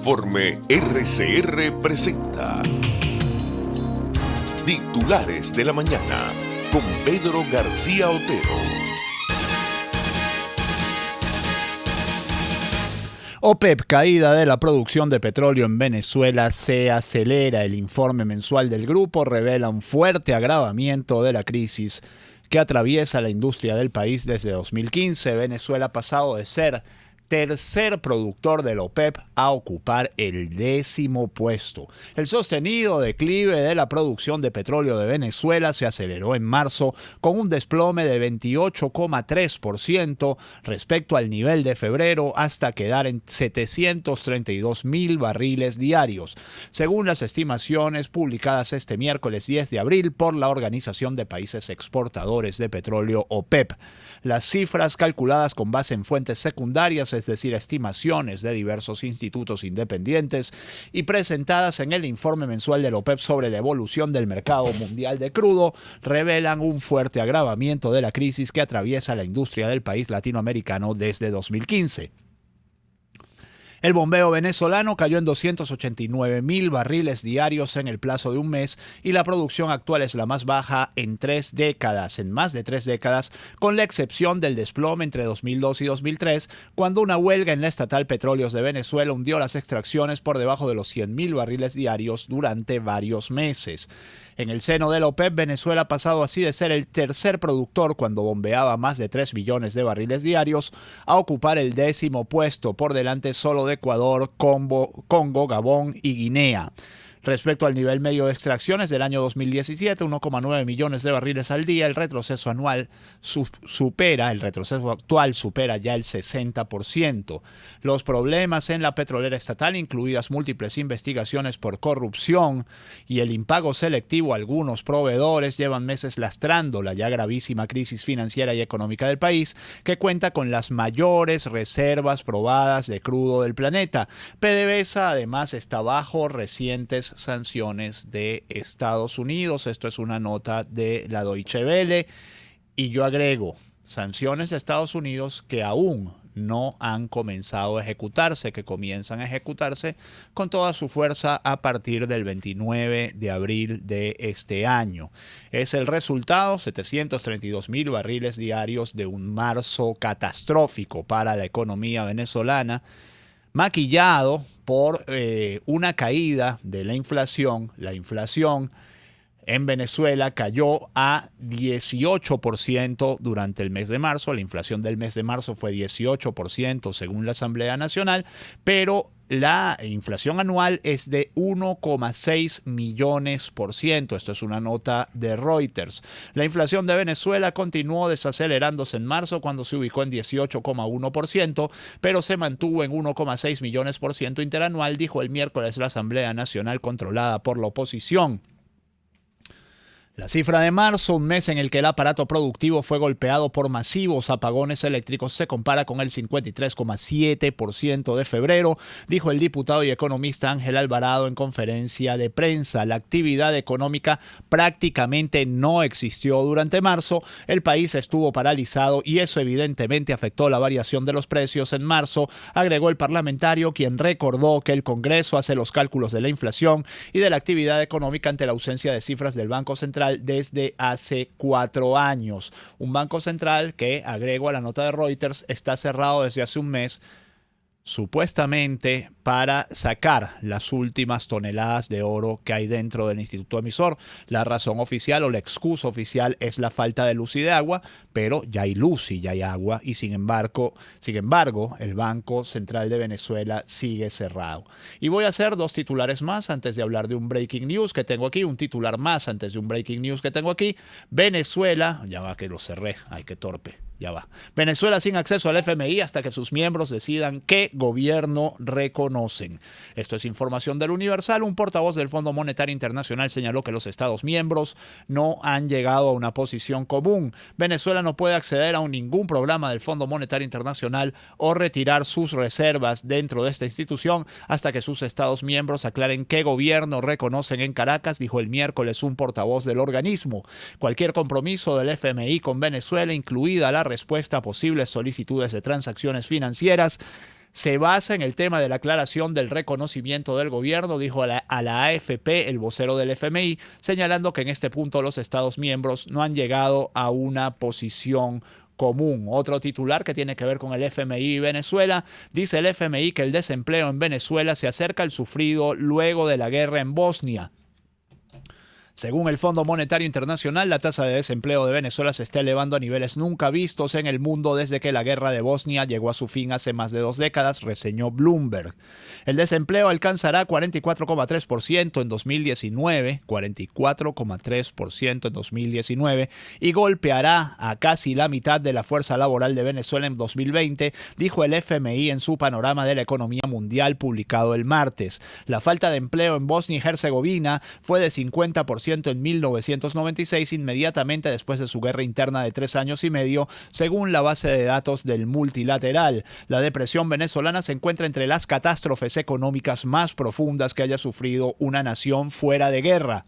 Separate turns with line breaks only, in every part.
Informe RCR presenta Titulares de la Mañana con Pedro García Otero.
OPEP, caída de la producción de petróleo en Venezuela se acelera. El informe mensual del grupo revela un fuerte agravamiento de la crisis que atraviesa la industria del país desde 2015. Venezuela ha pasado de ser tercer productor de la OPEP a ocupar el 10º puesto. El sostenido declive de la producción de petróleo de Venezuela se aceleró en marzo con un desplome de 28,3% respecto al nivel de febrero hasta quedar en 732,000 barriles diarios, según las estimaciones publicadas este miércoles 10 de abril por la Organización de Países Exportadores de Petróleo OPEP. Las cifras calculadas con base en fuentes secundarias, es decir, estimaciones de diversos institutos independientes, y presentadas en el informe mensual de la OPEP sobre la evolución del mercado mundial de crudo, revelan un fuerte agravamiento de la crisis que atraviesa la industria del país latinoamericano desde 2015. El bombeo venezolano cayó en 289,000 barriles diarios en el plazo de un mes y la producción actual es la más baja en más de 3 décadas, con la excepción del desplome entre 2002 y 2003, cuando una huelga en la estatal Petróleos de Venezuela hundió las extracciones por debajo de los 100,000 barriles diarios durante varios meses. En el seno de la OPEP, Venezuela ha pasado así de ser el tercer productor cuando bombeaba más de 3 millones de barriles diarios a ocupar el 10º puesto, por delante solo de Ecuador, Congo, Gabón y Guinea. Respecto al nivel medio de extracciones del año 2017, 1,9 millones de barriles al día, el retroceso actual supera ya el 60%. Los problemas en la petrolera estatal, incluidas múltiples investigaciones por corrupción y el impago selectivo a algunos proveedores, llevan meses lastrando la ya gravísima crisis financiera y económica del país, que cuenta con las mayores reservas probadas de crudo del planeta. PDVSA además está bajo recientes sanciones de Estados Unidos. Esto es una nota de la Deutsche Welle. Y yo agrego, sanciones de Estados Unidos que aún no han comenzado a ejecutarse, que comienzan a ejecutarse con toda su fuerza a partir del 29 de abril de este año. Es el resultado, 732,000 barriles diarios de un marzo catastrófico para la economía venezolana, maquillado por una caída de la inflación. La inflación en Venezuela cayó a 18% durante el mes de marzo. La inflación del mes de marzo fue 18% según la Asamblea Nacional, pero la inflación anual es de 1,6 millones %. Esto es una nota de Reuters. La inflación de Venezuela continuó desacelerándose en marzo cuando se ubicó en 18,1%, pero se mantuvo en 1,6 millones % interanual, dijo el miércoles la Asamblea Nacional controlada por la oposición. La cifra de marzo, un mes en el que el aparato productivo fue golpeado por masivos apagones eléctricos, se compara con el 53,7% de febrero, dijo el diputado y economista Ángel Alvarado en conferencia de prensa. La actividad económica prácticamente no existió durante marzo. El país estuvo paralizado y eso evidentemente afectó la variación de los precios en marzo, agregó el parlamentario, quien recordó que el Congreso hace los cálculos de la inflación y de la actividad económica ante la ausencia de cifras del Banco Central desde hace 4 años. Un Banco Central que, agrego a la nota de Reuters, está cerrado desde hace un mes, supuestamente para sacar las últimas toneladas de oro que hay dentro del instituto emisor. La razón oficial o la excusa oficial es la falta de luz y de agua, pero ya hay luz y ya hay agua y sin embargo, el Banco Central de Venezuela sigue cerrado. Y voy a hacer 2 titulares más antes de hablar de un breaking news que tengo aquí, un titular más antes de un breaking news que tengo aquí. Venezuela, ya va que lo cerré, ay qué torpe. Ya va. Venezuela sin acceso al FMI hasta que sus miembros decidan qué gobierno reconocen. Esto es información del Universal. Un portavoz del Fondo Monetario Internacional señaló que los Estados miembros no han llegado a una posición común. Venezuela no puede acceder a ningún programa del Fondo Monetario Internacional o retirar sus reservas dentro de esta institución hasta que sus Estados miembros aclaren qué gobierno reconocen en Caracas, dijo el miércoles un portavoz del organismo. Cualquier compromiso del FMI con Venezuela, incluida la respuesta a posibles solicitudes de transacciones financieras, se basa en el tema de la aclaración del reconocimiento del gobierno, dijo a la AFP el vocero del FMI, señalando que en este punto los Estados miembros no han llegado a una posición común. Otro titular que tiene que ver con el FMI y Venezuela, dice el FMI que el desempleo en Venezuela se acerca al sufrido luego de la guerra en Bosnia. Según el Fondo Monetario Internacional, la tasa de desempleo de Venezuela se está elevando a niveles nunca vistos en el mundo desde que la guerra de Bosnia llegó a su fin hace más de 2 décadas, reseñó Bloomberg. El desempleo alcanzará 44,3% en 2019, 44,3% en 2019, y golpeará a casi la mitad de la fuerza laboral de Venezuela en 2020, dijo el FMI en su panorama de la economía mundial publicado el martes. La falta de empleo en Bosnia y Herzegovina fue de 50% en 1996, inmediatamente después de su guerra interna de 3 años y medio, según la base de datos del multilateral. La depresión venezolana se encuentra entre las catástrofes económicas más profundas que haya sufrido una nación fuera de guerra.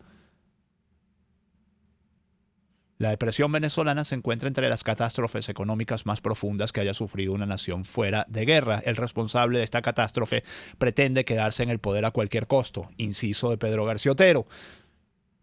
La depresión venezolana se encuentra entre las catástrofes económicas más profundas que haya sufrido una nación fuera de guerra. El responsable de esta catástrofe pretende quedarse en el poder a cualquier costo. Inciso de Pedro García Otero.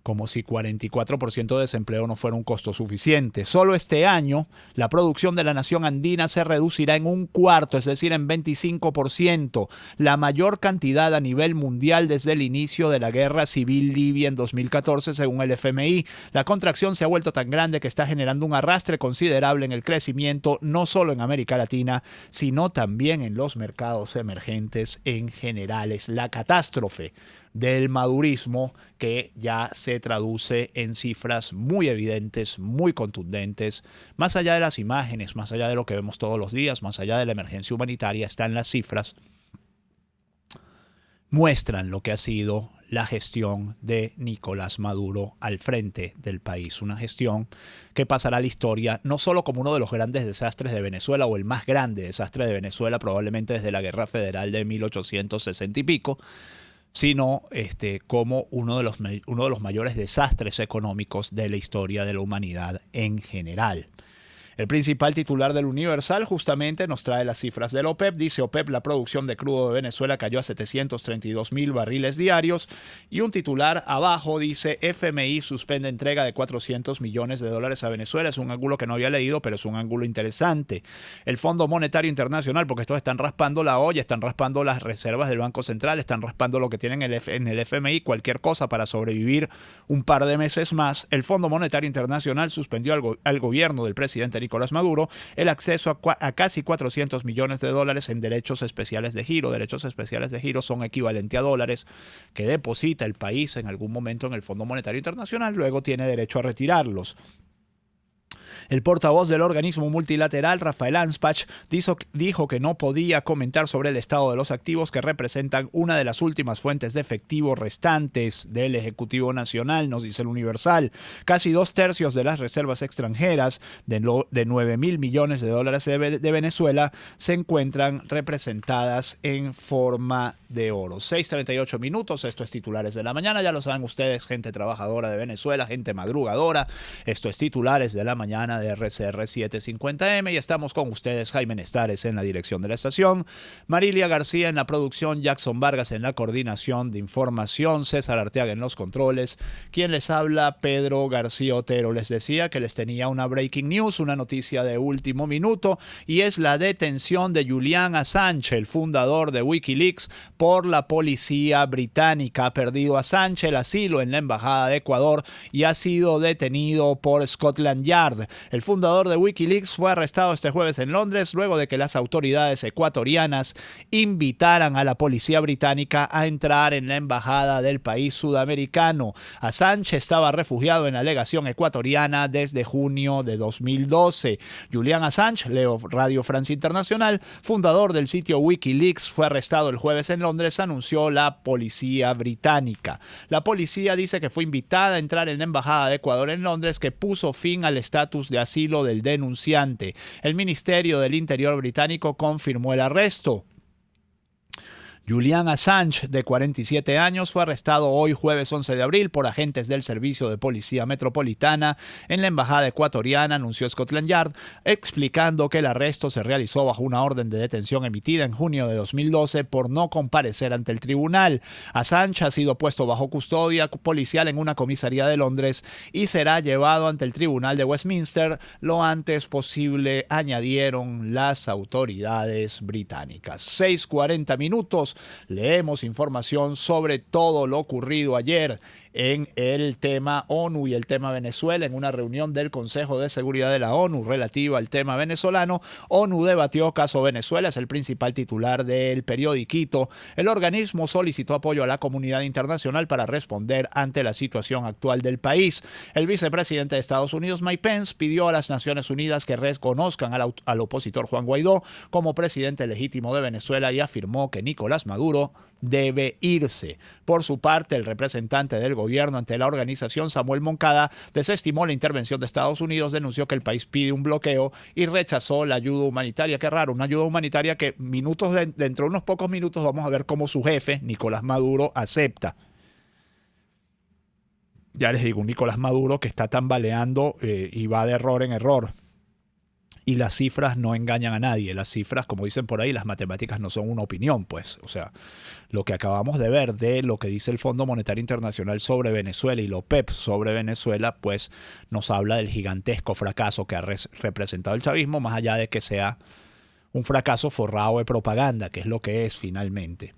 Como si 44% de desempleo no fuera un costo suficiente. Solo este año, la producción de la nación andina se reducirá en 1/4, es decir, en 25%, la mayor cantidad a nivel mundial desde el inicio de la guerra civil libia en 2014, según el FMI. La contracción se ha vuelto tan grande que está generando un arrastre considerable en el crecimiento, no solo en América Latina, sino también en los mercados emergentes en general. Es la catástrofe del madurismo que ya se traduce en cifras muy evidentes, muy contundentes. Más allá de las imágenes, más allá de lo que vemos todos los días, más allá de la emergencia humanitaria, están las cifras. Muestran lo que ha sido la gestión de Nicolás Maduro al frente del país. Una gestión que pasará a la historia no solo como uno de los grandes desastres de Venezuela o el más grande desastre de Venezuela probablemente desde la Guerra Federal de 1860 y pico, sino como uno de los mayores desastres económicos de la historia de la humanidad en general. El principal titular del Universal justamente nos trae las cifras de la OPEP. Dice OPEP, la producción de crudo de Venezuela cayó a 732,000 barriles diarios. Y un titular abajo dice, FMI suspende entrega de $400 millones a Venezuela. Es un ángulo que no había leído, pero es un ángulo interesante. El Fondo Monetario Internacional, porque estos están raspando la olla, están raspando las reservas del Banco Central, están raspando lo que tienen en el FMI, cualquier cosa para sobrevivir un par de meses más. El Fondo Monetario Internacional suspendió al gobierno del presidente Nicolás Maduro el acceso a casi $400 millones en derechos especiales de giro. Derechos especiales de giro son equivalentes a dólares que deposita el país en algún momento en el Fondo Monetario Internacional, luego tiene derecho a retirarlos. El portavoz del organismo multilateral, Rafael Anspach, dijo que no podía comentar sobre el estado de los activos que representan una de las últimas fuentes de efectivo restantes del Ejecutivo Nacional, nos dice el Universal. Casi 2/3 de las reservas extranjeras de 9.000 millones de dólares de Venezuela se encuentran representadas en forma de oro. 6:38 minutos, esto es Titulares de la Mañana, ya lo saben ustedes, gente trabajadora de Venezuela, gente madrugadora, esto es Titulares de la Mañana de RCR 750M y estamos con ustedes, Jaime Nestares en la dirección de la estación, Marilia García en la producción, Jackson Vargas en la coordinación de información, César Arteaga en los controles, quien les habla, Pedro García Otero. Les decía que les tenía una breaking news, una noticia de último minuto, y es la detención de Julian Assange, el fundador de Wikileaks, por la policía británica. Ha perdido Assange el asilo en la embajada de Ecuador y ha sido detenido por Scotland Yard. El fundador de Wikileaks fue arrestado este jueves en Londres luego de que las autoridades ecuatorianas invitaran a la policía británica a entrar en la embajada del país sudamericano. Assange estaba refugiado en la legación ecuatoriana desde junio de 2012. Julian Assange, leo Radio France Internacional, fundador del sitio Wikileaks, fue arrestado el jueves en Londres, anunció la policía británica. La policía dice que fue invitada a entrar en la embajada de Ecuador en Londres, que puso fin al estatus de asilo del denunciante. El Ministerio del Interior británico confirmó el arresto. Julian Assange, de 47 años, fue arrestado hoy jueves 11 de abril por agentes del Servicio de Policía Metropolitana en la embajada ecuatoriana, anunció Scotland Yard, explicando que el arresto se realizó bajo una orden de detención emitida en junio de 2012 por no comparecer ante el tribunal. Assange ha sido puesto bajo custodia policial en una comisaría de Londres y será llevado ante el tribunal de Westminster lo antes posible, añadieron las autoridades británicas. 6:40 minutos. Leemos información sobre todo lo ocurrido ayer en el tema ONU y el tema Venezuela. En una reunión del Consejo de Seguridad de la ONU relativa al tema venezolano, ONU debatió caso Venezuela, es el principal titular del periodiquito. El organismo solicitó apoyo a la comunidad internacional para responder ante la situación actual del país. El vicepresidente de Estados Unidos, Mike Pence, pidió a las Naciones Unidas que reconozcan al opositor Juan Guaidó como presidente legítimo de Venezuela y afirmó que Nicolás Maduro debe irse. Por su parte, el representante del gobierno ante la organización, Samuel Moncada, desestimó la intervención de Estados Unidos, denunció que el país pide un bloqueo y rechazó la ayuda humanitaria. Qué raro, una ayuda humanitaria que dentro de unos pocos minutos vamos a ver cómo su jefe, Nicolás Maduro, acepta. Ya les digo, un Nicolás Maduro que está tambaleando y va de error en error. Y las cifras no engañan a nadie. Las cifras, como dicen por ahí, las matemáticas no son una opinión, pues. O sea, lo que acabamos de ver de lo que dice el Fondo Monetario Internacional sobre Venezuela y la OPEP sobre Venezuela, pues nos habla del gigantesco fracaso que ha representado el chavismo, más allá de que sea un fracaso forrado de propaganda, que es lo que es finalmente.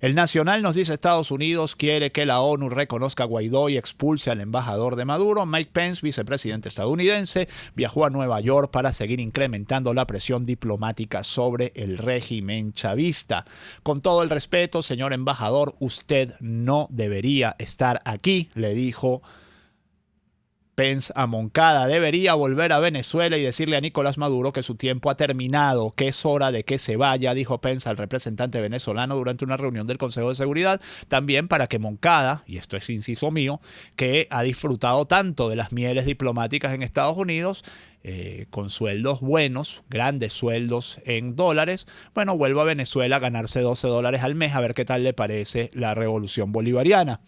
El Nacional nos dice Estados Unidos quiere que la ONU reconozca a Guaidó y expulse al embajador de Maduro. Mike Pence, vicepresidente estadounidense, viajó a Nueva York para seguir incrementando la presión diplomática sobre el régimen chavista. Con todo el respeto, señor embajador, usted no debería estar aquí, le dijo Pence a Moncada. Debería volver a Venezuela y decirle a Nicolás Maduro que su tiempo ha terminado, que es hora de que se vaya, dijo Pence al representante venezolano durante una reunión del Consejo de Seguridad. También para que Moncada, y esto es inciso mío, que ha disfrutado tanto de las mieles diplomáticas en Estados Unidos, con sueldos buenos, grandes sueldos en dólares, bueno, vuelva a Venezuela a ganarse $12 al mes, a ver qué tal le parece la revolución bolivariana.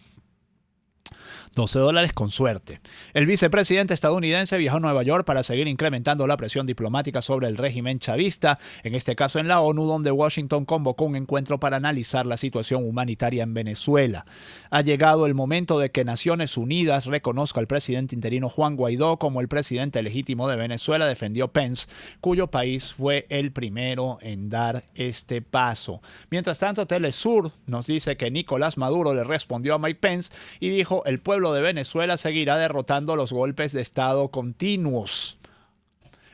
$12 con suerte. El vicepresidente estadounidense viajó a Nueva York para seguir incrementando la presión diplomática sobre el régimen chavista, en este caso en la ONU, donde Washington convocó un encuentro para analizar la situación humanitaria en Venezuela. Ha llegado el momento de que Naciones Unidas reconozca al presidente interino Juan Guaidó como el presidente legítimo de Venezuela, defendió Pence, cuyo país fue el primero en dar este paso. Mientras tanto, Telesur nos dice que Nicolás Maduro le respondió a Mike Pence y dijo: el pueblo de Venezuela seguirá derrotando los golpes de Estado continuos.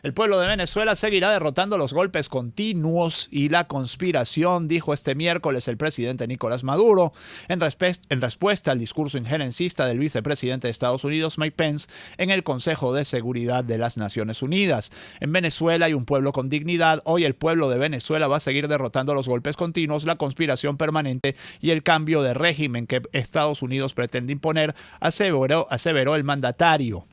El pueblo de Venezuela seguirá derrotando los golpes continuos y la conspiración, dijo este miércoles el presidente Nicolás Maduro, en respuesta al discurso injerencista del vicepresidente de Estados Unidos, Mike Pence, en el Consejo de Seguridad de las Naciones Unidas. En Venezuela hay un pueblo con dignidad. Hoy el pueblo de Venezuela va a seguir derrotando los golpes continuos, la conspiración permanente y el cambio de régimen que Estados Unidos pretende imponer, aseveró el mandatario.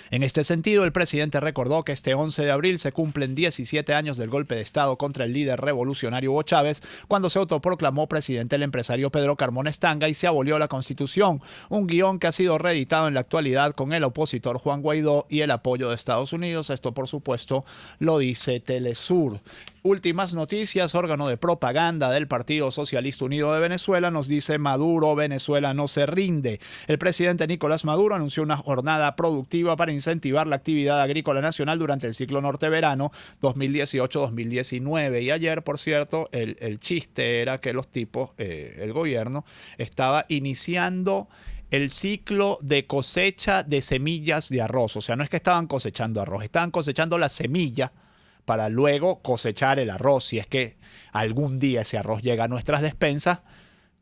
En este sentido, el presidente recordó que este 11 de abril se cumplen 17 años del golpe de Estado contra el líder revolucionario Hugo Chávez, cuando se autoproclamó presidente el empresario Pedro Carmona Estanga y se abolió la Constitución, un guión que ha sido reeditado en la actualidad con el opositor Juan Guaidó y el apoyo de Estados Unidos. Esto, por supuesto, lo dice Telesur. Últimas noticias, órgano de propaganda del Partido Socialista Unido de Venezuela nos dice: Maduro, Venezuela no se rinde. El presidente Nicolás Maduro anunció una jornada productiva para incentivar la actividad agrícola nacional durante el ciclo norte-verano 2018-2019. Y ayer, por cierto, el chiste era que los tipos, el gobierno, estaba iniciando el ciclo de cosecha de semillas de arroz. O sea, no es que estaban cosechando arroz, estaban cosechando la semilla para luego cosechar el arroz. Si es que algún día ese arroz llega a nuestras despensas,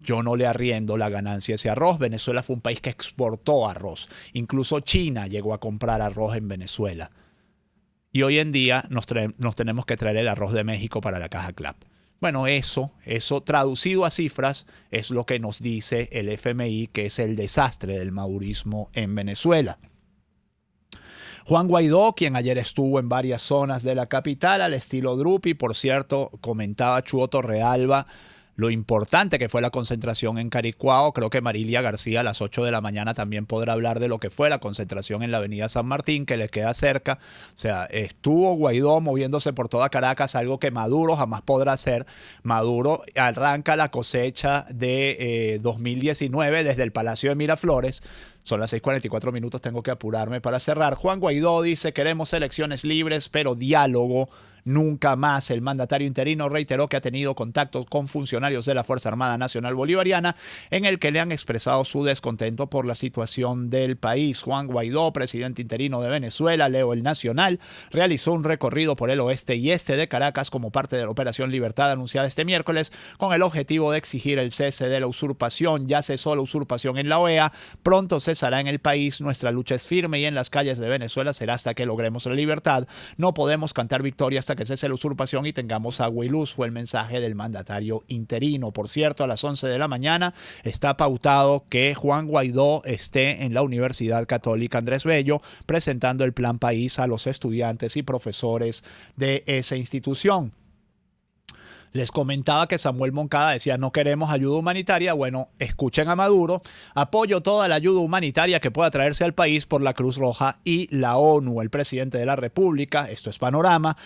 yo no le arriendo la ganancia a ese arroz. Venezuela fue un país que exportó arroz. Incluso China llegó a comprar arroz en Venezuela. Y hoy en día nos tenemos que traer el arroz de México para la caja CLAP. Bueno, eso traducido a cifras es lo que nos dice el FMI, que es el desastre del madurismo en Venezuela. Juan Guaidó, quien ayer estuvo en varias zonas de la capital al estilo Drupi, por cierto, comentaba Chuo Torrealba, lo importante que fue la concentración en Caricuao. Creo que Marilia García a las 8 de la mañana también podrá hablar de lo que fue la concentración en la avenida San Martín, que le queda cerca. O sea, estuvo Guaidó moviéndose por toda Caracas, algo que Maduro jamás podrá hacer. Maduro arranca la cosecha de 2019 desde el Palacio de Miraflores. Son las 6:44 minutos, tengo que apurarme para cerrar. Juan Guaidó dice: queremos elecciones libres, pero diálogo nunca más. El mandatario interino reiteró que ha tenido contactos con funcionarios de la Fuerza Armada Nacional Bolivariana en el que le han expresado su descontento por la situación del país. Juan Guaidó, presidente interino de Venezuela, leo El Nacional, realizó un recorrido por el oeste y este de Caracas como parte de la Operación Libertad anunciada este miércoles con el objetivo de exigir el cese de la usurpación. Ya cesó la usurpación en la OEA, pronto cesará en el país. Nuestra lucha es firme y en las calles de Venezuela será hasta que logremos la libertad. No podemos cantar victoria hasta que cese la usurpación y tengamos agua y luz, fue el mensaje del mandatario interino. Por cierto, a las 11 de la mañana está pautado que Juan Guaidó esté en la Universidad Católica Andrés Bello presentando el Plan País a los estudiantes y profesores de esa institución. Les comentaba que Samuel Moncada decía: no queremos ayuda humanitaria. Bueno, escuchen a Maduro. Apoyo toda la ayuda humanitaria que pueda traerse al país por la Cruz Roja y la ONU. El presidente de la República, esto es Panorama,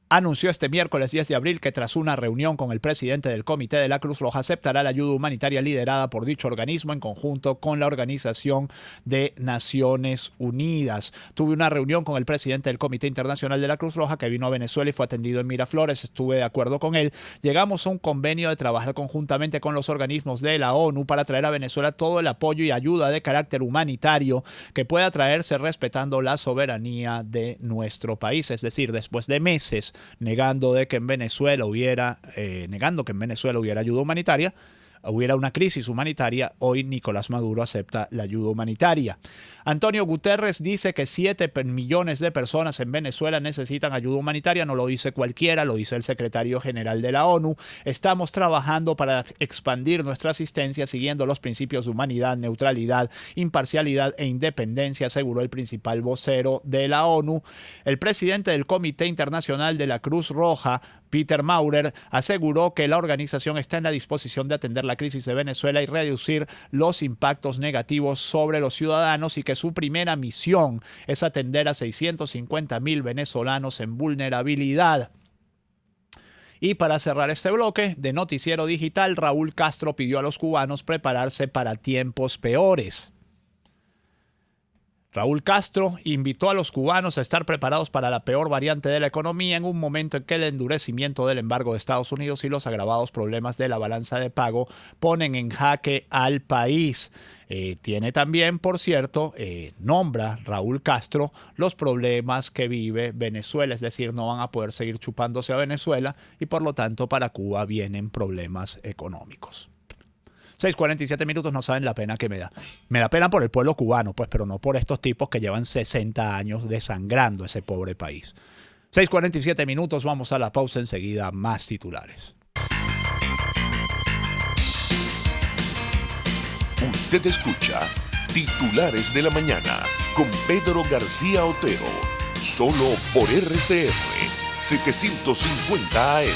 anunció este miércoles 10 de abril que tras una reunión con el presidente del Comité de la Cruz Roja aceptará la ayuda humanitaria liderada por dicho organismo en conjunto con la Organización de Naciones Unidas. Tuve una reunión con el presidente del Comité Internacional de la Cruz Roja que vino a Venezuela y fue atendido en Miraflores. Estuve de acuerdo con él. Llegamos a un convenio de trabajar conjuntamente con los organismos de la ONU para traer a Venezuela todo el apoyo y ayuda de carácter humanitario que pueda traerse respetando la soberanía de nuestro país. Es decir, después de meses negando que en Venezuela hubiera ayuda humanitaria, hubiera una crisis humanitaria, hoy Nicolás Maduro acepta la ayuda humanitaria. Antonio Guterres dice que 7 millones de personas en Venezuela necesitan ayuda humanitaria. No lo dice cualquiera, lo dice el secretario general de la ONU. Estamos trabajando para expandir nuestra asistencia siguiendo los principios de humanidad, neutralidad, imparcialidad e independencia, aseguró el principal vocero de la ONU. El presidente del Comité Internacional de la Cruz Roja, Peter Maurer, aseguró que la organización está en la disposición de atender la crisis de Venezuela y reducir los impactos negativos sobre los ciudadanos y que su primera misión es atender a 650,000 venezolanos en vulnerabilidad. Y para cerrar este bloque de Noticiero Digital, Raúl Castro pidió a los cubanos prepararse para tiempos peores. Raúl Castro invitó a los cubanos a estar preparados para la peor variante de la economía en un momento en que el endurecimiento del embargo de Estados Unidos y los agravados problemas de la balanza de pago ponen en jaque al país. Tiene también, por cierto, nombra Raúl Castro los problemas que vive Venezuela, es decir, no van a poder seguir chupándose a Venezuela y por lo tanto para Cuba vienen problemas económicos. 6:47 minutos, no saben la pena que me da. Me da pena por el pueblo cubano, pues, pero no por estos tipos que llevan 60 años desangrando ese pobre país. 6:47 minutos, vamos a la pausa, enseguida más titulares.
Usted escucha Titulares de la Mañana con Pedro García Otero, solo por RCR 750 AM.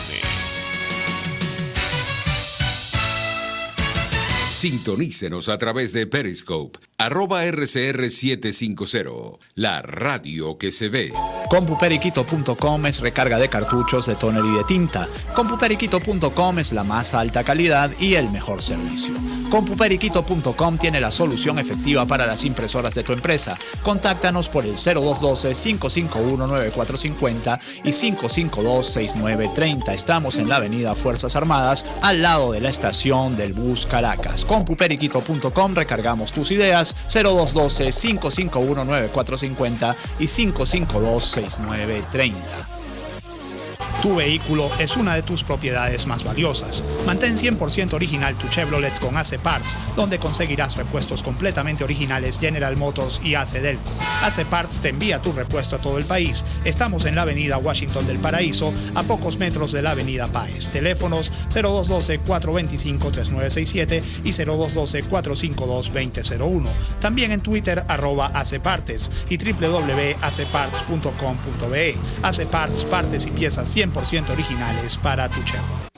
Sintonícenos a través de Periscope, @RCR750, la radio que se ve.
Compuperiquito.com es recarga de cartuchos de tóner y de tinta. Compuperiquito.com es la más alta calidad y el mejor servicio. Compuperiquito.com tiene la solución efectiva para las impresoras de tu empresa. Contáctanos por el 0212-551-9450 y 552-6930. Estamos en la avenida Fuerzas Armadas, al lado de la estación del bus Caracas. Compuperiquito.com, recargamos tus ideas. 0212-551-9450 y 552-6930. Tu vehículo es una de tus propiedades más valiosas. Mantén 100% original tu Chevrolet con AC Parts, donde conseguirás repuestos completamente originales General Motors y AC Delco. AC Parts te envía tu repuesto a todo el país. Estamos en la avenida Washington del Paraíso, a pocos metros de la avenida Páez. Teléfonos 0212-425-3967 y 0212-452-2001. También en Twitter @ACPartes y www.acparts.com.be. AC Parts, partes y piezas 100% originales para tu Chevrolet.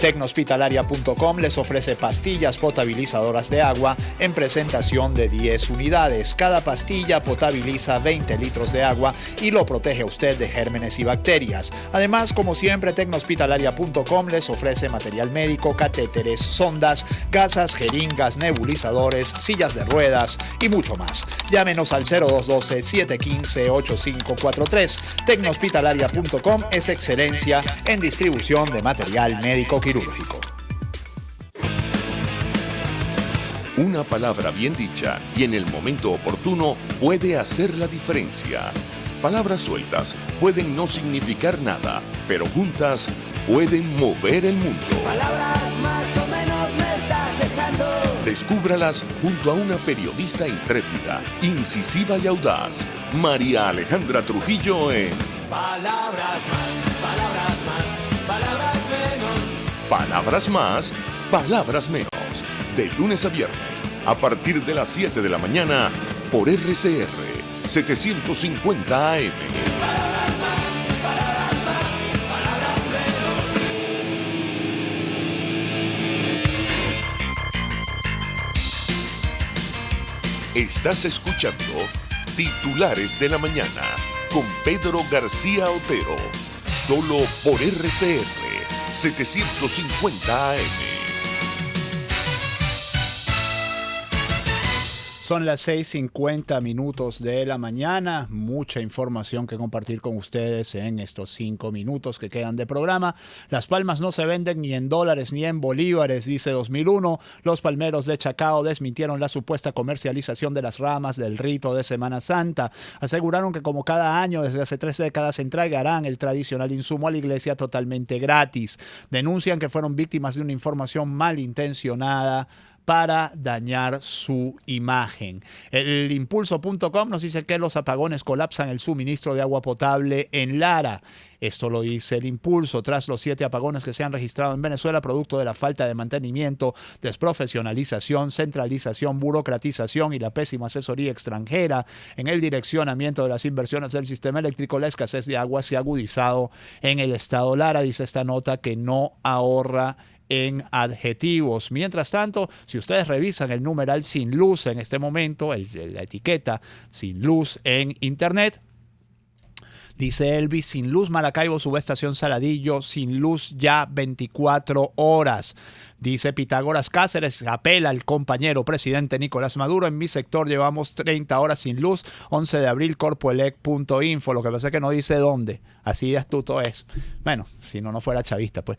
Tecnohospitalaria.com les ofrece pastillas potabilizadoras de agua en presentación de 10 unidades. Cada pastilla potabiliza 20 litros de agua y lo protege a usted de gérmenes y bacterias. Además, como siempre, Tecnohospitalaria.com les ofrece material médico, catéteres, sondas, gasas, jeringas, nebulizadores, sillas de ruedas y mucho más. Llámenos al 0212-715-8543. Tecnohospitalaria.com es excelencia en distribución de material médico quirúrgico.
Una palabra bien dicha y en el momento oportuno puede hacer la diferencia. Palabras sueltas pueden no significar nada, pero juntas pueden mover el mundo.
Palabras más o menos me estás dejando.
Descúbralas junto a una periodista intrépida, incisiva y audaz, María Alejandra Trujillo en
Palabras más, palabras más, palabras menos.
Palabras más, palabras menos. De lunes a viernes, a partir de las 7 de la mañana, por RCR 750 AM.
Palabras más, palabras más, palabras menos.
Estás escuchando Titulares de la Mañana con Pedro García Otero, solo por RCR 750 AM.
Son las 6:50 de la mañana. Mucha información que compartir con ustedes en estos 5 minutos que quedan de programa. Las palmas no se venden ni en dólares ni en bolívares, dice 2001. Los palmeros de Chacao desmintieron la supuesta comercialización de las ramas del rito de Semana Santa. Aseguraron que como cada año desde hace 3 décadas entregarán el tradicional insumo a la iglesia totalmente gratis. Denuncian que fueron víctimas de una información malintencionada para dañar su imagen. El impulso.com nos dice que los apagones colapsan el suministro de agua potable en Lara. Esto lo dice el Impulso tras los 7 apagones que se han registrado en Venezuela producto de la falta de mantenimiento, desprofesionalización, centralización, burocratización y la pésima asesoría extranjera en el direccionamiento de las inversiones del sistema eléctrico. La escasez de agua se ha agudizado en el estado Lara, dice esta nota, que no ahorra en adjetivos. Mientras tanto, si ustedes revisan el numeral sin luz en este momento, la etiqueta sin luz en internet, dice Elvis: sin luz Maracaibo, subestación Saladillo, sin luz ya 24 horas. Dice Pitágoras Cáceres, apela al compañero presidente Nicolás Maduro: en mi sector llevamos 30 horas sin luz. 11 de abril, corpoelec.info. Lo que pasa es que no dice dónde. Así de astuto es. Bueno, si no fuera chavista, pues.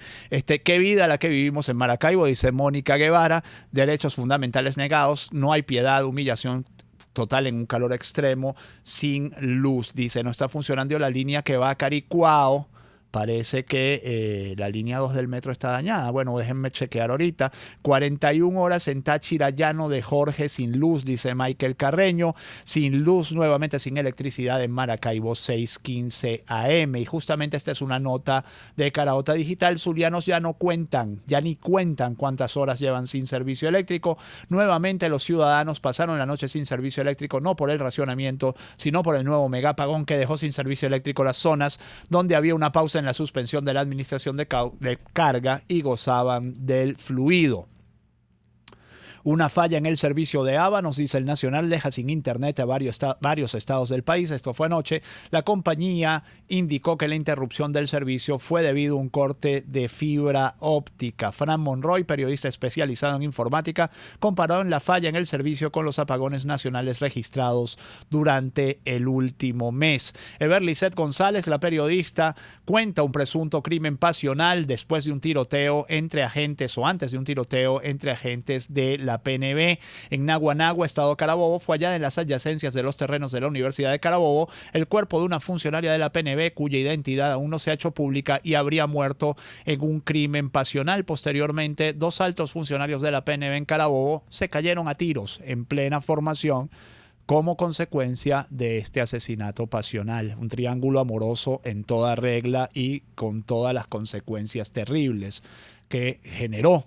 Qué vida la que vivimos en Maracaibo, dice Mónica Guevara. Derechos fundamentales negados, no hay piedad, humillación total en un calor extremo, sin luz. Dice, no está funcionando la línea que va a Caricuao. Parece que la línea 2 del metro está dañada. Bueno, déjenme chequear ahorita. 41 horas en Táchira, Llano de Jorge, sin luz, dice Michael Carreño. Sin luz, nuevamente sin electricidad en Maracaibo, 6:15 AM. Y justamente esta es una nota de Caraota Digital. Zulianos ya no cuentan, ya ni cuentan cuántas horas llevan sin servicio eléctrico. Nuevamente los ciudadanos pasaron la noche sin servicio eléctrico, no por el racionamiento, sino por el nuevo megapagón que dejó sin servicio eléctrico las zonas donde había una pausa en la suspensión de la administración de carga y gozaban del fluido. Una falla en el servicio de ABA, nos dice el Nacional, deja sin internet a varios estados del país. Esto fue anoche. La compañía indicó que la interrupción del servicio fue debido a un corte de fibra óptica. Fran Monroy, periodista especializado en informática, comparó la falla en el servicio con los apagones nacionales registrados durante el último mes. Everly Seth González, la periodista, cuenta un presunto crimen pasional después de un tiroteo entre agentes, o antes de un tiroteo entre agentes de la PNB en Naguanagua, estado Carabobo. Fue allá en las adyacencias de los terrenos de la Universidad de Carabobo el cuerpo de una funcionaria de la PNB cuya identidad aún no se ha hecho pública y habría muerto en un crimen pasional. Posteriormente, 2 altos funcionarios de la PNB en Carabobo se cayeron a tiros en plena formación como consecuencia de este asesinato pasional. Un triángulo amoroso en toda regla y con todas las consecuencias terribles que generó.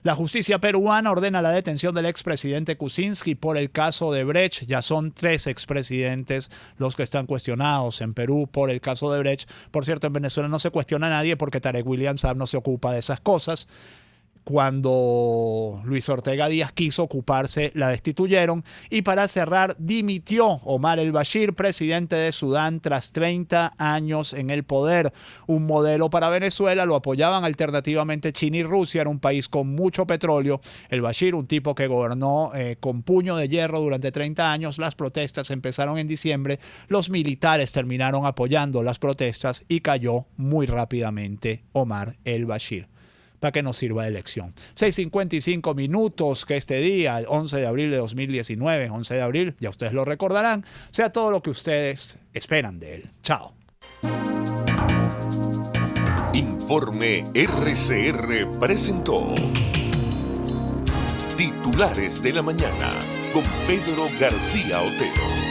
La justicia peruana ordena la detención del expresidente Kuczynski por el caso de Brecht. Ya son 3 expresidentes los que están cuestionados en Perú por el caso de Brecht. Por cierto, en Venezuela no se cuestiona a nadie porque Tarek William Saab no se ocupa de esas cosas. Cuando Luis Ortega Díaz quiso ocuparse, la destituyeron. Y para cerrar, dimitió Omar el-Bashir, presidente de Sudán, tras 30 años en el poder. Un modelo para Venezuela, lo apoyaban alternativamente China y Rusia, era un país con mucho petróleo. El-Bashir, un tipo que gobernó con puño de hierro durante 30 años. Las protestas empezaron en diciembre, los militares terminaron apoyando las protestas y cayó muy rápidamente Omar el-Bashir. Para que nos sirva de lección. 6:55 minutos, que este día, 11 de abril de 2019, 11 de abril, ya ustedes lo recordarán, sea todo lo que ustedes esperan de él. Chao.
Informe RCR presentó Titulares de la Mañana con Pedro García Otero.